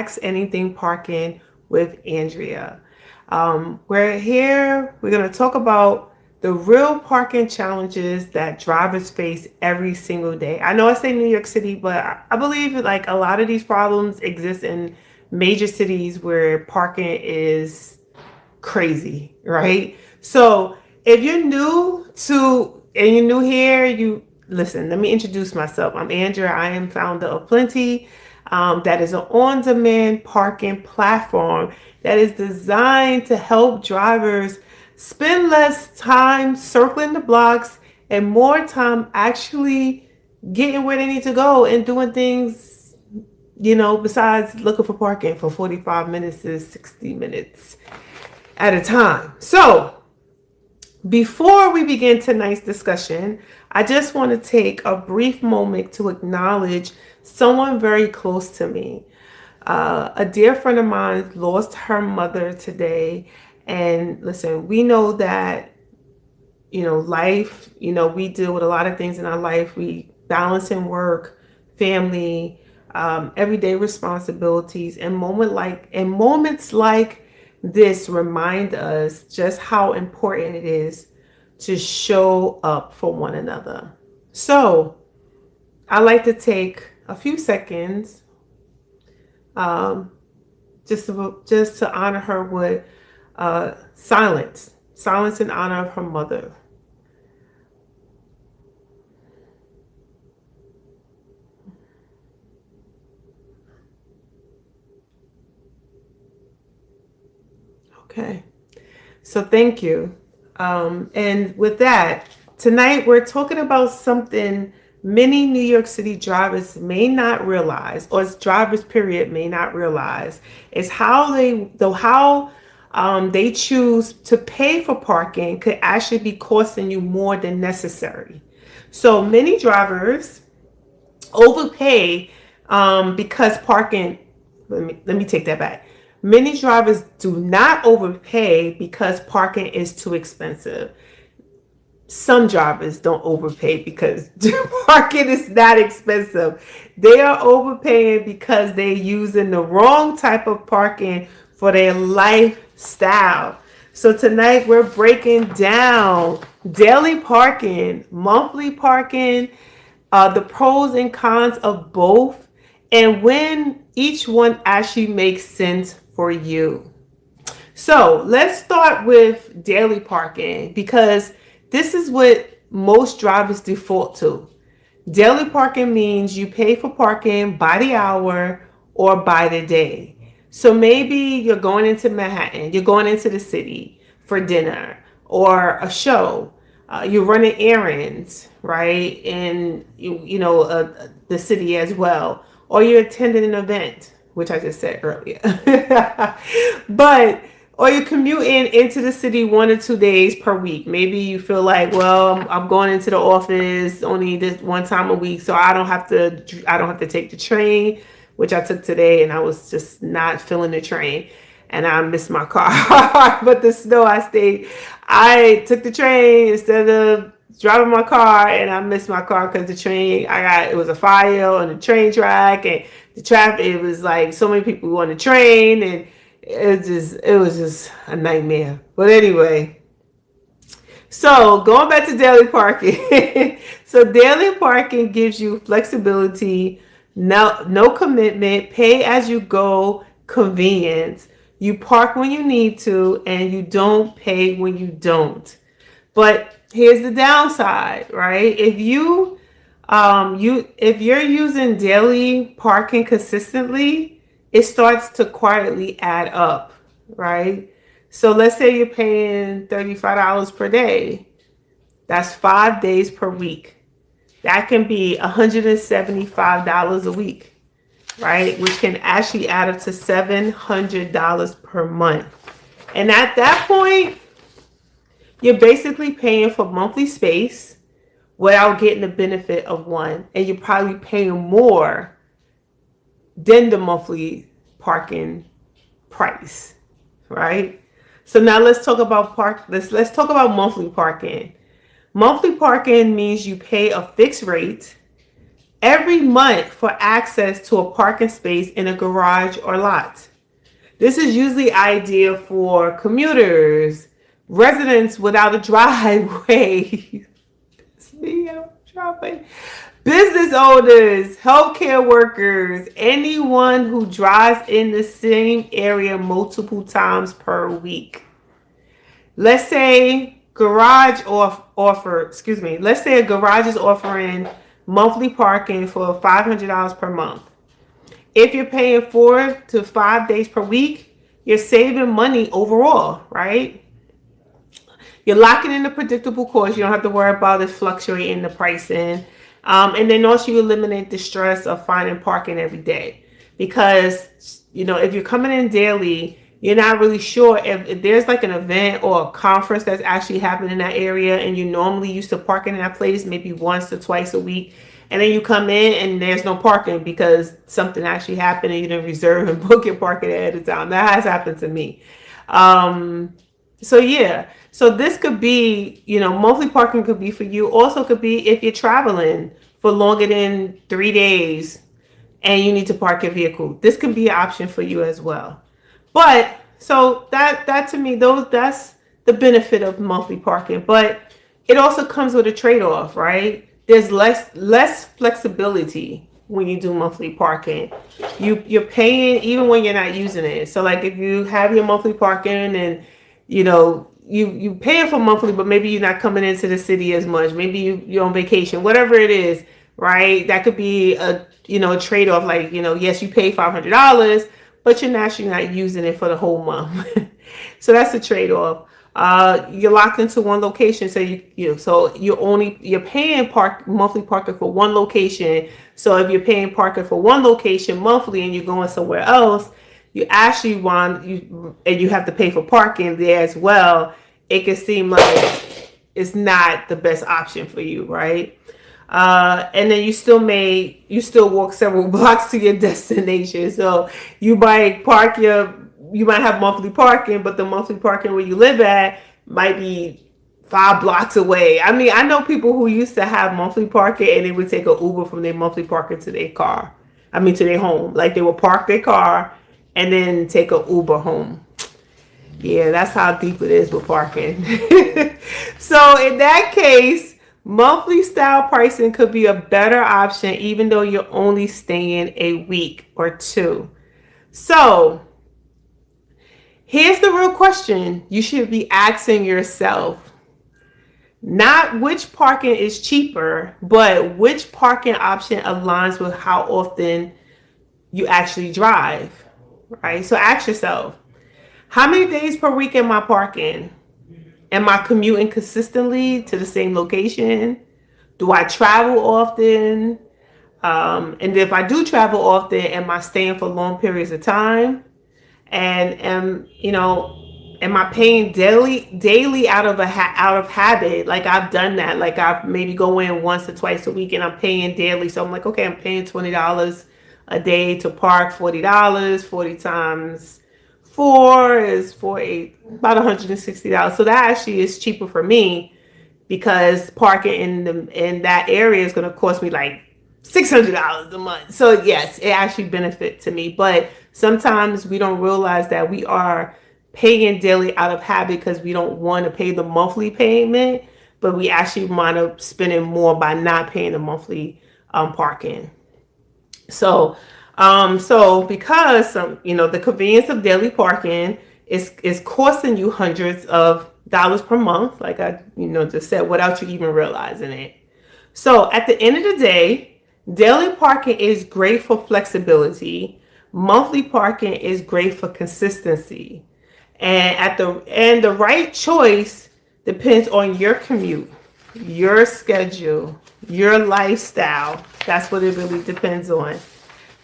Ask Anything Parking with Andrea. We're going to talk about the real parking challenges that drivers face every single day. I know I say New York City, but I believe like a lot of these problems exist in major cities where parking is crazy, right? So if you're new to and you're new here, you listen. Let me introduce myself. I'm Andrea. I am founder of Plenty. That is an on-demand parking platform that is designed to help drivers spend less time circling the blocks and more time actually getting where they need to go and doing things, besides looking for parking for 45 minutes to 60 minutes at a time. So, before we begin tonight's discussion, I just want to take a brief moment to acknowledge someone very close to me. A dear friend of mine lost her mother today. And listen, we know that, life, we deal with a lot of things in our life. We balance in work, family, everyday responsibilities, and moments like this remind us just how important it is to show up for one another. So I like to take a few seconds just to honor her with silence in honor of her mother. Okay, so thank you. And with that, tonight we're talking about something many New York City drivers may not realize, or drivers period may not realize, is how they choose to pay for parking could actually be costing you more than necessary. So many drivers overpay because parking. Let me take that back. Many drivers do not overpay because parking is too expensive. Some drivers don't overpay because parking is not expensive. They are overpaying because they're using the wrong type of parking for their lifestyle. So tonight we're breaking down daily parking, monthly parking, the pros and cons of both, and when each one actually makes sense for you. So let's start with daily parking because this is what most drivers default to. Daily parking means you pay for parking by the hour or by the day. So maybe you're going into Manhattan, you're going into the city for dinner or a show. You're running errands, right? In the city as well, or you're attending an event, which I just said earlier. Or you're commuting into the city 1 or 2 days per week. Maybe you feel like, well, I'm going into the office only this one time a week, so I don't have to take the train, which I took today, and I was just not feeling the train, and I missed my car. But the snow, I took the train instead of driving my car, and I missed my car because it was a fire on the train track, and the traffic, it was like so many people on the train, and it was just a nightmare. But anyway, so going back to daily parking. So daily parking gives you flexibility, no commitment, pay as you go, convenience. You park when you need to, and you don't pay when you don't. But here's the downside, right? If you're using daily parking consistently, it starts to quietly add up, right? So let's say you're paying $35 per day. That's 5 days per week. That can be $175 a week, right? Which can actually add up to $700 per month. And at that point, you're basically paying for monthly space without getting the benefit of one. And you're probably paying more than the monthly parking price, right? So now let's talk about let's talk about monthly parking. Monthly parking means you pay a fixed rate every month for access to a parking space in a garage or lot. This is usually ideal for commuters, residents without a driveway. It's me, I don't have a driveway. Business owners, healthcare workers, anyone who drives in the same area multiple times per week. Let's say let's say a garage is offering monthly parking for $500 per month. If you're paying 4 to 5 days per week, you're saving money overall, right? You're locking in a predictable cost. You don't have to worry about it fluctuating the pricing. And then also you eliminate the stress of finding parking every day. Because, if you're coming in daily, you're not really sure if there's like an event or a conference that's actually happening in that area and you normally used to parking in that place maybe once or twice a week. And then you come in and there's no parking because something actually happened and you didn't reserve and book your parking ahead of time. That has happened to me. So this could be, monthly parking could be for you. Also could be if you're traveling for longer than 3 days and you need to park your vehicle. This could be an option for you as well. But so that to me, that's the benefit of monthly parking. But it also comes with a trade-off, right? There's less flexibility when you do monthly parking. You're paying even when you're not using it. So like if you have your monthly parking and you paying for monthly, but maybe you're not coming into the city as much. Maybe you're on vacation, whatever it is, right? That could be a trade-off. Like, yes, you pay $500, but you're actually not using it for the whole month. So that's a trade-off. You're locked into one location, so you're paying monthly parking for one location. So if you're paying parking for one location monthly and you're going somewhere else, you actually you have to pay for parking there as well. It can seem like it's not the best option for you, right? And then you still walk several blocks to your destination. So you might have monthly parking, but the monthly parking where you live at might be 5 blocks away. I mean, I know people who used to have monthly parking and they would take an Uber from their monthly parking to their to their home. Like they would park their car and then take an Uber home. Yeah, that's how deep it is with parking. So in that case, monthly style pricing could be a better option even though you're only staying a week or two. So here's the real question you should be asking yourself. Not which parking is cheaper, but which parking option aligns with how often you actually drive, right? So ask yourself, how many days per week am I parking? Am I commuting consistently to the same location? Do I travel often? And if I do travel often, am I staying for long periods of time? And am I paying daily out of habit? Like I've done that. Like I've maybe go in once or twice a week and I'm paying daily. So I'm like, okay, I'm paying $20 a day to park. $40, 40 times 4 is about $160. So that actually is cheaper for me because parking in that area is going to cost me like $600 a month. So yes, it actually benefits to me. But sometimes we don't realize that we are paying daily out of habit because we don't want to pay the monthly payment, but we actually wind up spending more by not paying the monthly parking. So because the convenience of daily parking is costing you hundreds of dollars per month, like I just said, without you even realizing it. So at the end of the day, daily parking is great for flexibility. Monthly parking is great for consistency. And the right choice depends on your commute, your schedule, your lifestyle. That's what it really depends on.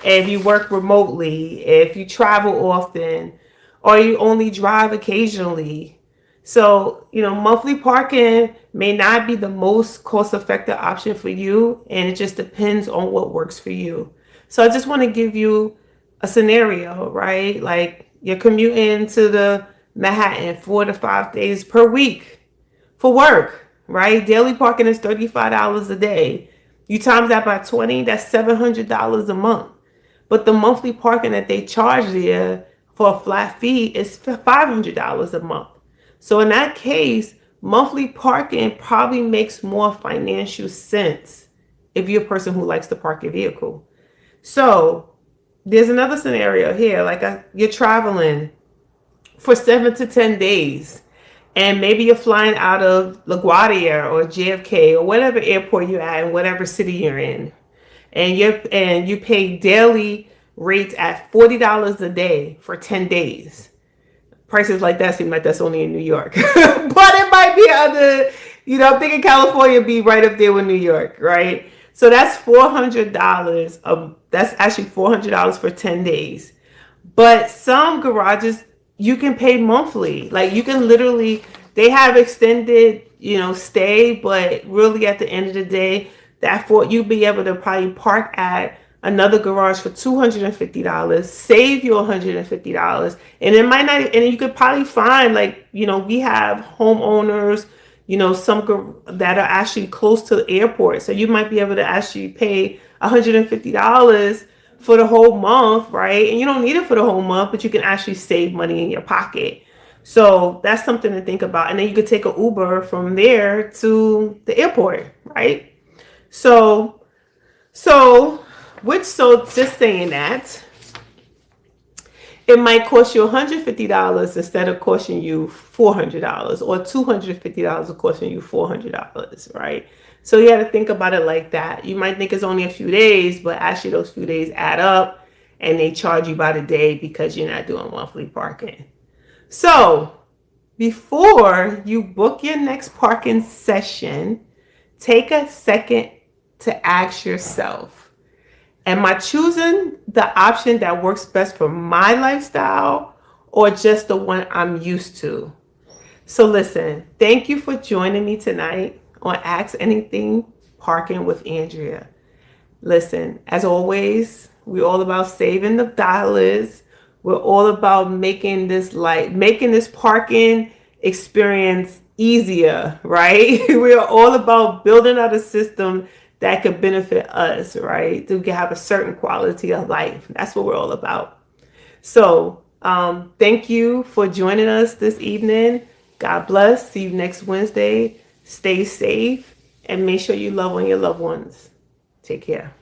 If you work remotely, if you travel often, or you only drive occasionally. So, monthly parking may not be the most cost-effective option for you, and it just depends on what works for you. So I just want to give you a scenario, right? Like you're commuting to the Manhattan 4 to 5 days per week for work, right? Daily parking is $35 a day. You times that by 20, that's $700 a month. But the monthly parking that they charge there for a flat fee is $500 a month. So in that case, monthly parking probably makes more financial sense if you're a person who likes to park your vehicle. So there's another scenario here, like you're traveling for 7 to 10 days, and maybe you're flying out of LaGuardia or JFK or whatever airport you're at in whatever city you're in, and you pay daily rates at $40 a day for 10 days. Prices like that seem like that's only in New York, but it might be other. I'm thinking California be right up there with New York, right? So that's $400. That's actually $400 for 10 days. But some garages you can pay monthly. Like you can literally, they have extended, stay, but really at the end of the day, you'll be able to probably park at another garage for $250, save you $150, and it might not. And you could probably find, like, we have homeowners, some that are actually close to the airport, so you might be able to actually pay $150 for the whole month, right? And you don't need it for the whole month, but you can actually save money in your pocket. So that's something to think about. And then you could take an Uber from there to the airport, right? So just saying that, it might cost you $150 instead of costing you $400, or $250 costing you $400, right? So you got to think about it like that. You might think it's only a few days, but actually those few days add up, and they charge you by the day because you're not doing monthly parking. So before you book your next parking session, take a second to ask yourself, am I choosing the option that works best for my lifestyle, or just the one I'm used to? So listen, thank you for joining me tonight on Ask Anything Parking with Andrea. Listen, as always, we're all about saving the dollars. We're all about making this parking experience easier, right? We're all about building out a system that could benefit us, right? To have a certain quality of life. That's what we're all about. So thank you for joining us this evening. God bless. See you next Wednesday. Stay safe and make sure you love on your loved ones. Take care.